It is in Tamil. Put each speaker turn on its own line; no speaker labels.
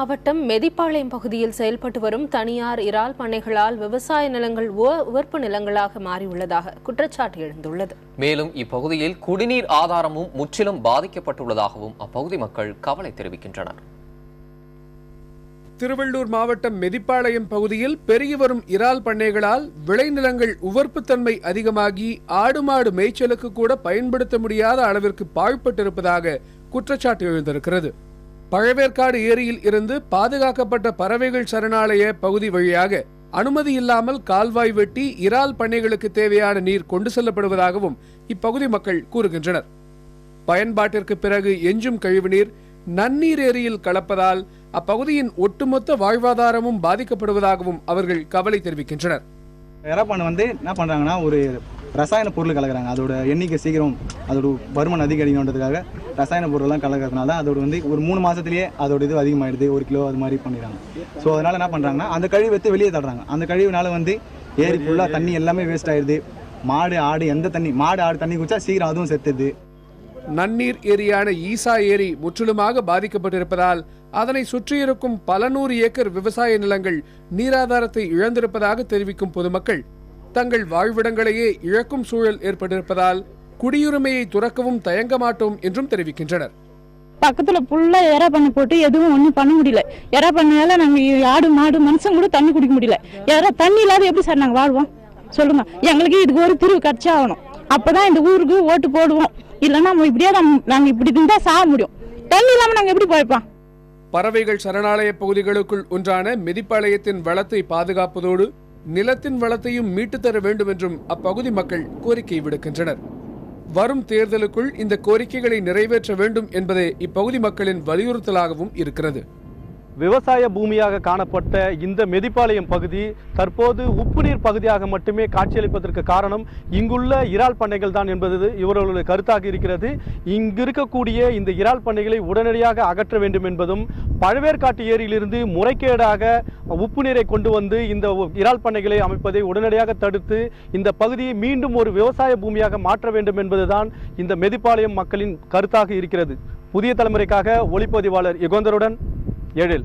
மாவட்டம் மெதிப்பாளையம் பகுதியில் செயல்பட்டு வரும் தனியார் இறால் பண்ணைகளால் விவசாய நிலங்கள் உவர்ப்பு நிலங்களாக மாறியுள்ளதாக குற்றச்சாட்டு எழுந்துள்ளது.
மேலும் இப்பகுதியில் குடிநீர் ஆதாரமும் முற்றிலும் பாதிக்கப்பட்டுள்ளதாகவும் அப்பகுதி மக்கள் கவலை தெரிவிக்கின்றனர்.
திருவள்ளூர் மாவட்டம் மெதிப்பாளையம் பகுதியில் பெருகி வரும் இறால் பண்ணைகளால் விளைநிலங்கள் உவர்ப்புத்தன்மை அதிகமாகி ஆடு மாடு மேய்ச்சலுக்கு கூட பயன்படுத்த முடியாத அளவிற்கு பாழ்பட்டிருப்பதாக குற்றச்சாட்டு எழுந்திருக்கிறது. பழவேற்காடு ஏரியில் இருந்து பாதுகாக்கப்பட்ட பறவைகள் சரணாலய பகுதி வழியாக அனுமதி இல்லாமல் கால்வாய் வெட்டி இறால் பண்ணைகளுக்கு தேவையான நீர் கொண்டு செல்லப்படுவதாகவும் இப்பகுதி மக்கள் கூறுகின்றனர். பயன்பாட்டிற்கு பிறகு எஞ்சும் கழிவுநீர் நன்னீர் ஏரியில் கலப்பதால் அப்பகுதியின் ஒட்டுமொத்த வாழ்வாதாரமும் பாதிக்கப்படுவதாகவும் அவர்கள் கவலை தெரிவிக்கின்றனர்.
எறாப்பண்ணை என்ன பண்றாங்கன்னா, ஒரு ரசாயன பொருள் கலக்குறாங்க. அதோட எண்ணிக்கை சீக்கிரம் அதோட வருமானம் அதிகரிக்கணுன்றதுக்காக ரசாயன பொருள்லாம் கலக்கிறதுனால அதோட ஒரு 3 மாசத்திலேயே அதோட இது அதிகமாயிடுது. 1 கிலோ அது மாதிரி பண்ணிடுறாங்க. ஸோ அதனால என்ன பண்றாங்கன்னா, அந்த கழிவு எடுத்து வெளியே தள்ளுறாங்க. அந்த கழிவுனால ஏரி ஃபுல்லா தண்ணி எல்லாமே வேஸ்ட் ஆயிடுது. மாடு ஆடு தண்ணி குடிச்சா சீக்கிரம் அதுவும் செத்துது.
நன்னீர் ஏரியான ஈசா ஏரி முற்றிலுமாக பாதிக்கப்பட்டிருப்பதால் அதனை சுற்றியிருக்கும் பல 100 ஏக்கர் விவசாய நிலங்கள் நீராதாரத்தை இழந்திருப்பதாக தெரிவிக்கும் பொதுமக்கள் தங்கள் வாழ்விடங்களையே இழக்கும் சூழல் ஏற்பட்டிருப்பதால் குடியுரிமையை துறக்கவும் தயங்க மாட்டோம் என்றும் தெரிவிக்கின்றனர்.
பக்கத்துல ஃபுல்லா எறா பண்ணி போட்டு எதுவும் ஒன்றும் பண்ண முடியல. எறா பண்ணால நாங்க ஆடு மாடு மனுஷன் கூட தண்ணி குடிக்க முடியல. எறா தண்ணி இல்லாத எப்படி சார் நாங்க வாழ்வோம் சொல்லுங்க. எங்களுக்கு இதுக்கு ஒரு தீர்வு கிடைச்சே ஆகணும். அப்பதான் இந்த ஊருக்கு ஓட்டு போடுவோம். இல்லைன்னா இப்படியே நாங்க இப்படி இருந்தா சாக முடியும். தண்ணி இல்லாம நாங்க எப்படி போய்ப்போம்.
பறவைகள் சரணாலய பகுதிகளுக்குள் ஒன்றான மெதிப்பாளையத்தின் வளத்தை பாதுகாப்பதோடு நிலத்தின் வளத்தையும் மீட்டு தர வேண்டும் என்றும் அப்பகுதி மக்கள் கோரிக்கை விடுக்கின்றனர். வரும் தேர்தலுக்குள் இந்த கோரிக்கைகளை நிறைவேற்ற வேண்டும் என்பதே இப்பகுதி மக்களின் வலியுறுத்தலாகவும் இருக்கிறது.
விவசாய பூமியாக காணப்பட்ட இந்த மெதிப்பாளையம் பகுதி தற்போது உப்பு நீர் பகுதியாக மட்டுமே காட்சியளிப்பதற்கு காரணம் இங்குள்ள இறால் பண்ணைகள் தான் என்பது இவர்களுடைய கருத்தாக இருக்கிறது. இங்கு இருக்கக்கூடிய இந்த இறால் பண்ணைகளை உடனடியாக அகற்ற வேண்டும் என்பதும், பழவேற்காட்டு ஏரியிலிருந்து முறைகேடாக உப்பு நீரை கொண்டு வந்து இந்த இறால் பண்ணைகளை அமைப்பதை உடனடியாக தடுத்து இந்த பகுதியை மீண்டும் ஒரு விவசாய பூமியாக மாற்ற வேண்டும் என்பதுதான் இந்த மெதிப்பாளையம் மக்களின் கருத்தாக இருக்கிறது. புதிய தலைமுறைக்காக ஒளிப்பதிவாளர் யுகந்தருடன் எழில்.